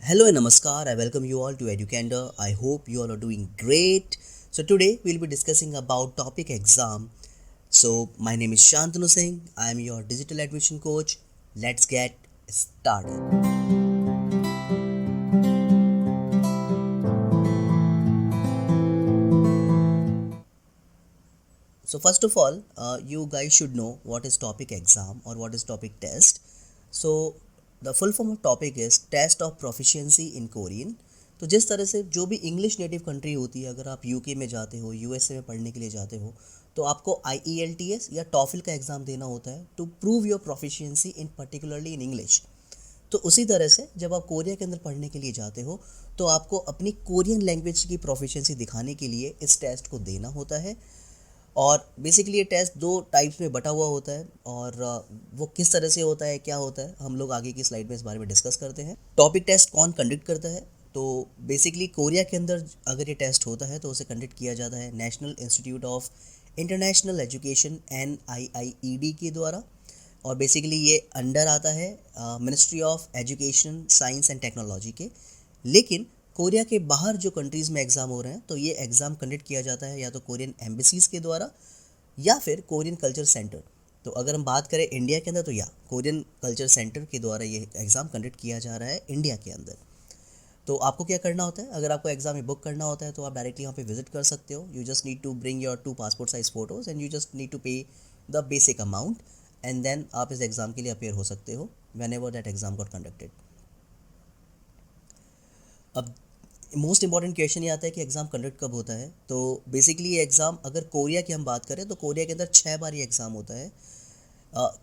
Hello and namaskar. I welcome you all to Educandor. I hope you all are doing great. So today we'll be discussing about topic exam. So my name is Shantanu Singh. I am your digital admission coach. Let's get started. So first of all, you guys should know what is topic exam or what is topic test. So the full form of topic is test of proficiency in Korean. तो जिस तरह से जो भी English native country होती है, अगर आप यूके में जाते हो, यूएसए में पढ़ने के लिए जाते हो, तो आपको IELTS या टॉफिल का एग्ज़ाम देना होता है to prove your proficiency in particularly in English. तो उसी तरह से जब आप कोरिया के अंदर पढ़ने के लिए जाते हो तो आपको अपनी कोरियन लैंग्वेज की प्रोफिशिएंसी दिखाने के लिए इस टेस्ट को देना होता है. और बेसिकली ये टेस्ट दो टाइप्स में बटा हुआ होता है और वो किस तरह से होता है, क्या होता है, हम लोग आगे की स्लाइड में इस बारे में डिस्कस करते हैं. टॉपिक टेस्ट कौन कंडक्ट करता है? तो बेसिकली कोरिया के अंदर अगर ये टेस्ट होता है तो उसे कंडक्ट किया जाता है national institute of international education NIIED के द्वारा. और बेसिकली ये अंडर आता है ministry of education science and technology के. लेकिन कोरिया के बाहर जो कंट्रीज़ में एग्ज़ाम हो रहे हैं तो ये एग्ज़ाम कंडक्ट किया जाता है या तो कोरियन एम्बेसीज़ के द्वारा या फिर कोरियन कल्चर सेंटर. तो अगर हम बात करें इंडिया के अंदर तो या कोरियन कल्चर सेंटर के द्वारा ये एग्ज़ाम कंडक्ट किया जा रहा है इंडिया के अंदर. तो आपको क्या करना होता है? अगर आपको एग्ज़ाम में बुक करना होता है तो आप डायरेक्टली यहाँ पे विजिट कर सकते हो. You just need to bring your 2 passport size photos and you just need to pay the basic amount and then आप इस एग्ज़ाम के लिए अपेयर हो सकते हो whenever that exam got conducted. अब मोस्ट इंपॉर्टेंट क्वेश्चन ये आता है कि एग्ज़ाम कंडक्ट कब होता है. तो बेसिकली ये एग्ज़ाम अगर कोरिया की हम बात करें तो कोरिया के अंदर 6 बार ये एग्ज़ाम होता है.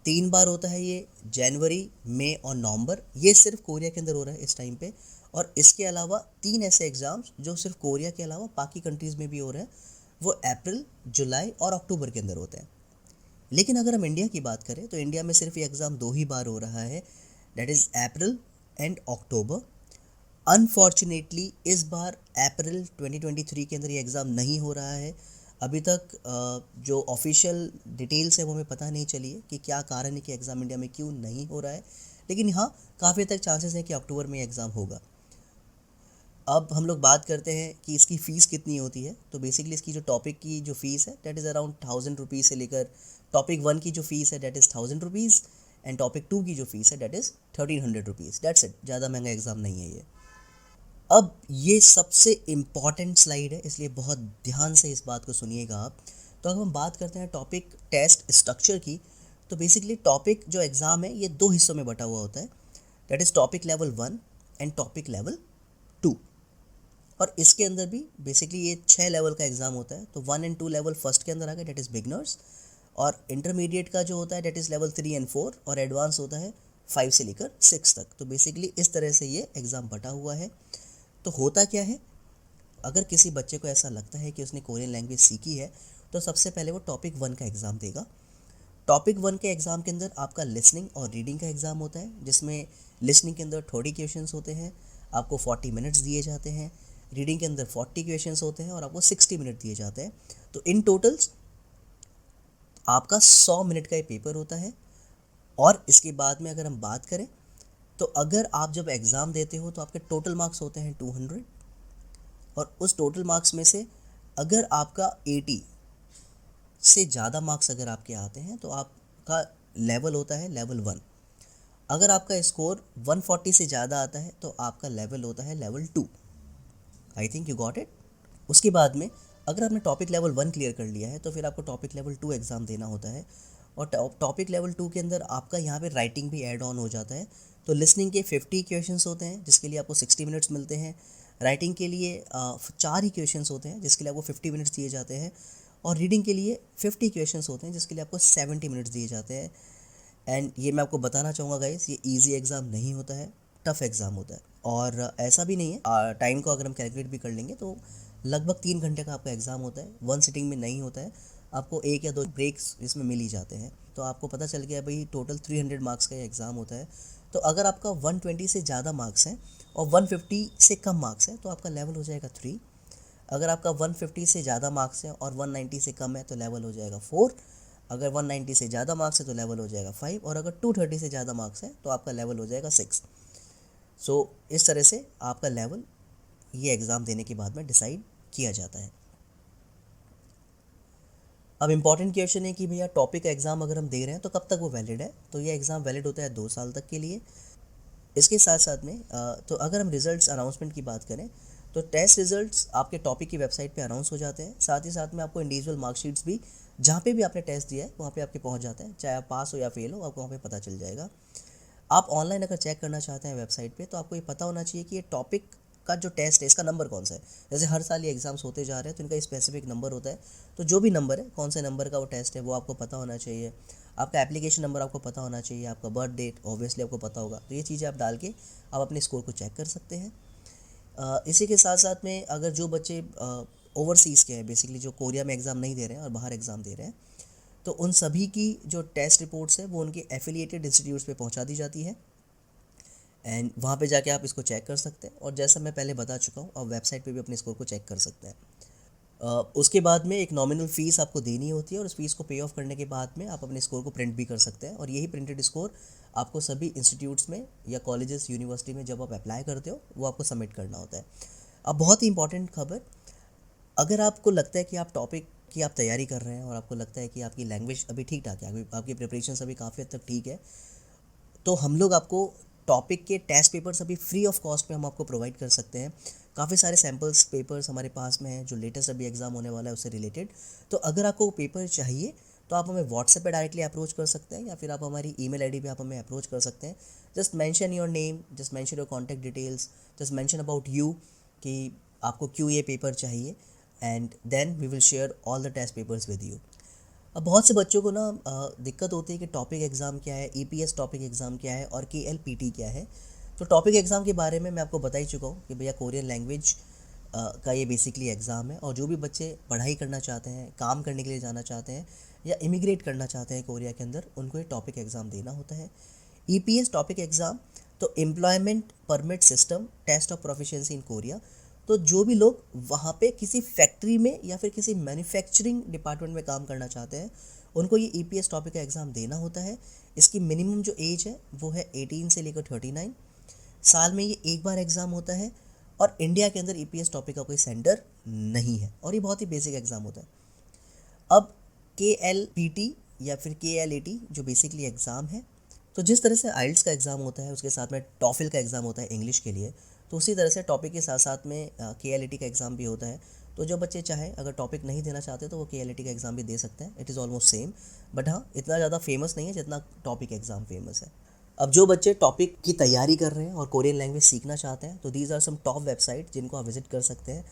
3 बार होता है ये जनवरी, मई और नवंबर. ये सिर्फ कोरिया के अंदर हो रहा है इस टाइम पे. और इसके अलावा 3 ऐसे एग्ज़ाम्स जो सिर्फ कोरिया के अलावा बाकी कंट्रीज़ में भी हो रहे हैं, वो अप्रैल, जुलाई और अक्टूबर के अंदर होते हैं. लेकिन अगर हम इंडिया की बात करें तो इंडिया में सिर्फ ये एग्ज़ाम 2 ही बार हो रहा है, that is April and October. Unfortunately इस बार अप्रैल 2023 के अंदर ये एग्ज़ाम नहीं हो रहा है. अभी तक जो ऑफिशियल डिटेल्स है वो हमें पता नहीं चली है कि क्या कारण है कि एग्ज़ाम इंडिया में क्यों नहीं हो रहा है. लेकिन हाँ, काफ़ी हद तक चांसेस हैं कि अक्टूबर में एग्ज़ाम होगा. अब हम लोग बात करते हैं कि इसकी फ़ीस कितनी होती है. तो बेसिकली इसकी जो टॉपिक की जो फ़ीस है दैट इज़ अराउंड 1000 रुपीज़ से लेकर टॉपिक 1 की जो फ़ीस है that is 1000 rupees and topic 2 की जो फ़ीस है that is 1300 rupees. That's it. ज़्यादा महंगा एग्ज़ाम नहीं है ये. अब ये सबसे इम्पॉर्टेंट स्लाइड है इसलिए बहुत ध्यान से इस बात को सुनिएगा आप. तो अगर हम बात करते हैं टॉपिक टेस्ट स्ट्रक्चर की, तो बेसिकली टॉपिक जो एग्ज़ाम है ये 2 हिस्सों में बटा हुआ होता है, that is topic level 1 and topic level 2. और इसके अंदर भी बेसिकली ये 6 लेवल का एग्ज़ाम होता है. तो 1 एंड 2 लेवल फर्स्ट के अंदर आ गया, डेट इज़ बिगनर्स. और इंटरमीडिएट का जो होता है डेट इज़ लेवल 3 एंड 4 और एडवांस होता है 5 से लेकर 6 तक. तो बेसिकली इस तरह से ये एग्ज़ाम बटा हुआ है. तो होता क्या है, अगर किसी बच्चे को ऐसा लगता है कि उसने कोरियन लैंग्वेज सीखी है तो सबसे पहले वो टॉपिक 1 का एग्ज़ाम देगा. टॉपिक 1 के एग्ज़ाम के अंदर आपका लिसनिंग और रीडिंग का एग्ज़ाम होता है, जिसमें लिसनिंग के अंदर 30 क्वेश्चंस होते हैं, आपको 40 मिनट्स दिए जाते हैं. रीडिंग के अंदर 40 क्वेश्चंस होते हैं और आपको 60 मिनट दिए जाते हैं. तो इन टोटल्स आपका 100 मिनट का ये पेपर होता है. और इसके बाद में अगर हम बात करें तो अगर आप जब एग्ज़ाम देते हो तो आपके टोटल मार्क्स होते हैं 200. और उस टोटल मार्क्स में से अगर आपका 80 से ज़्यादा मार्क्स अगर आपके आते हैं तो आपका लेवल होता है लेवल 1. अगर आपका स्कोर 140 से ज़्यादा आता है तो आपका लेवल होता है level 2. I think you got it. उसके बाद में अगर आपने टॉपिक लेवल 1 क्लियर कर लिया है तो फिर आपको टॉपिक लेवल 2 एग्ज़ाम देना होता है. और टॉपिक लेवल 2 के अंदर आपका यहाँ पे राइटिंग भी ऐड ऑन हो जाता है. तो लिसनिंग के 50 क्वेश्चंस होते हैं जिसके लिए आपको 60 मिनट्स मिलते हैं. राइटिंग के लिए 4 ही क्वेश्चंस होते हैं जिसके लिए आपको 50 मिनट्स दिए जाते हैं. और रीडिंग के लिए 50 क्वेश्चंस होते हैं जिसके लिए आपको 70 मिनट्स दिए जाते हैं. एंड ये मैं आपको बताना चाहूँगा गाइस, ये इजी एग्ज़ाम नहीं होता है, टफ़ एग्ज़ाम होता है. और ऐसा भी नहीं है, टाइम को अगर हम कैलकुलेट भी कर लेंगे तो लगभग 3 घंटे का आपका एग्ज़ाम होता है. वन सिटिंग में नहीं होता है, आपको 1 या 2 ब्रेक्स इसमें मिल ही जाते हैं. तो आपको पता चल गया भाई टोटल 300 मार्क्स का ये एग्ज़ाम होता है. तो अगर आपका 120 से ज़्यादा मार्क्स हैं और 150 से कम मार्क्स हैं तो आपका लेवल हो जाएगा 3. अगर आपका 150 से ज़्यादा मार्क्स है और 190 से कम है तो लेवल हो जाएगा 4. अगर 190 से ज़्यादा मार्क्स है तो लेवल हो जाएगा 5. और अगर 230 से ज़्यादा मार्क्स है तो आपका लेवल हो जाएगा 6. सो इस तरह से आपका लेवल ये एग्ज़ाम देने के बाद में डिसाइड किया जाता है। अब इम्पॉर्टेंट क्वेश्चन है कि भैया टॉपिक एग्ज़ाम अगर हम दे रहे हैं तो कब तक वो वैलिड है। तो ये एग्ज़ाम वैलिड होता है 2 साल तक के लिए। इसके साथ साथ में तो अगर हम रिजल्ट्स अनाउंसमेंट की बात करें तो टेस्ट रिजल्ट्स आपके टॉपिक की वेबसाइट पे अनाउंस हो जाते हैं। साथ ही साथ में आपको इंडिविजुअल मार्कशीट्स भी जहाँ पे भी आपने टेस्ट दिया है वहाँ पे आपके पहुँच जाते हैं, चाहे आप पास हो या फेल हो, आपको वहाँ पे पता चल जाएगा। आप ऑनलाइन अगर चेक करना चाहते हैं वेबसाइट पे तो आपको ये पता होना चाहिए कि ये टॉपिक का जो टेस्ट है इसका नंबर कौन सा है। जैसे हर साल ये एग्ज़ाम्स होते जा रहे हैं तो इनका स्पेसिफिक नंबर होता है। तो जो भी नंबर है, कौन से नंबर का वो टेस्ट है वो आपको पता होना चाहिए। आपका एप्लीकेशन नंबर आपको पता होना चाहिए, आपका बर्थ डेट ऑब्वियसली आपको पता होगा। तो ये चीज़ें आप डाल के आप अपने स्कोर को चेक कर सकते हैं। इसी के साथ साथ में अगर जो बच्चे ओवरसीज़ के हैं, बेसिकली जो कोरिया में एग्ज़ाम नहीं दे रहे हैं और बाहर एग्ज़ाम दे रहे हैं, तो उन सभी की जो टेस्ट रिपोर्ट्स है वो उनके एफिलिएटेड इंस्टीट्यूट्स पे पहुंचा दी जाती है एंड वहाँ पे जाके आप इसको चेक कर सकते हैं। और जैसा मैं पहले बता चुका हूँ, आप वेबसाइट पे भी अपने स्कोर को चेक कर सकते हैं। उसके बाद में एक नॉमिनल फ़ीस आपको देनी होती है और उस फीस को पे ऑफ करने के बाद में आप अपने स्कोर को प्रिंट भी कर सकते हैं। और यही प्रिंटेड स्कोर आपको सभी इंस्टीट्यूट्स में या कॉलेजेस यूनिवर्सिटी में जब आप अप्लाई करते हो वो आपको सबमिट करना होता है। अब बहुत ही इंपॉर्टेंट खबर, अगर आपको लगता है कि आप टॉपिक की आप तैयारी कर रहे हैं और आपको लगता है कि आपकी लैंग्वेज अभी ठीक ठाक है, आपकी प्रिपरेशन अभी काफ़ी हद तक ठीक है, तो हम लोग आपको टॉपिक के टेस्ट पेपर्स अभी फ्री ऑफ कॉस्ट पे हम आपको प्रोवाइड कर सकते हैं। काफ़ी सारे सैम्पल्स पेपर्स हमारे पास में हैं जो लेटेस्ट अभी एग्ज़ाम होने वाला है उससे रिलेटेड। तो अगर आपको पेपर चाहिए तो आप हमें व्हाट्सएप पे डायरेक्टली अप्रोच कर सकते हैं या फिर आप हमारी ईमेल आईडी पे आप हमें अप्रोच कर सकते हैं। Just mention your name, just mention your contact details, just mention about you कि आपको क्यों ये पेपर चाहिए, and then we will share all the test papers with you. अब बहुत से बच्चों को ना दिक्कत होती है कि टॉपिक एग्ज़ाम क्या है, ईपीएस टॉपिक एग्ज़ाम क्या है और केएलपीटी क्या है। तो टॉपिक एग्ज़ाम के बारे में मैं आपको बता ही चुका हूँ कि भैया कोरियन लैंग्वेज का ये बेसिकली एग्ज़ाम है। और जो भी बच्चे पढ़ाई करना चाहते हैं, काम करने के लिए जाना चाहते हैं या इमिग्रेट करना चाहते हैं कोरिया के अंदर, उनको ये टॉपिक एग्ज़ाम देना होता है। ईपीएस टॉपिक एग्ज़ाम तो employment permit system test of proficiency in Korea. तो जो भी लोग वहाँ पे किसी फैक्ट्री में या फिर किसी मैन्युफैक्चरिंग डिपार्टमेंट में काम करना चाहते हैं उनको ये ईपीएस टॉपिक का एग्ज़ाम देना होता है। इसकी मिनिमम जो एज है वो है 18 से लेकर 39। साल में ये एक बार एग्ज़ाम होता है और इंडिया के अंदर ईपीएस टॉपिक का कोई सेंटर नहीं है और ये बहुत ही बेसिक एग्ज़ाम होता है। अब केएलपीटी या फिर केएलएटी जो बेसिकली एग्ज़ाम है, तो जिस तरह से आइल्स का एग्ज़ाम होता है उसके साथ में टॉफिल का एग्ज़ाम होता है इंग्लिश के लिए, तो उसी तरह से टॉपिक के साथ साथ में केएलएटी का एग्ज़ाम भी होता है। तो जो बच्चे चाहें अगर टॉपिक नहीं देना चाहते तो वो केएलएटी का एग्ज़ाम भी दे सकते हैं। It is almost same, but हाँ इतना ज़्यादा फेमस नहीं है जितना टॉपिक एग्ज़ाम फेमस है। अब जो बच्चे टॉपिक की तैयारी कर रहे हैं और कोरियन लैंग्वेज सीखना चाहते हैं तो these are some top website जिनको आप विजिट कर सकते हैं।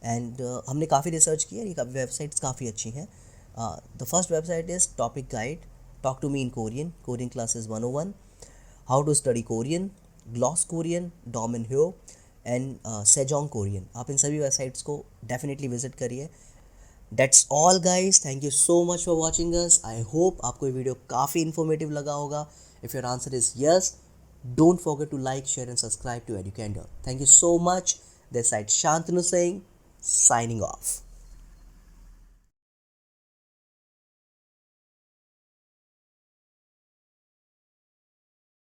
एंड हमने काफ़ी रिसर्च की है, ये वेबसाइट्स काफ़ी अच्छी हैं। The first website is topic guide, talk to me in Korean, Korean classes 101, how to study Korean, gloss Korean, Domin Hyo and Sejong Korean. आप इन सभी वेबसाइट्स को डेफिनेटली विजिट करिए। That's all guys, thank you so much for watching us. I hope आपको ये video काफ़ी informative लगा होगा। If your answer is yes, don't forget to like, share and subscribe to एडुकेंडर। Thank you so much. This side Shantanu Singh, signing off.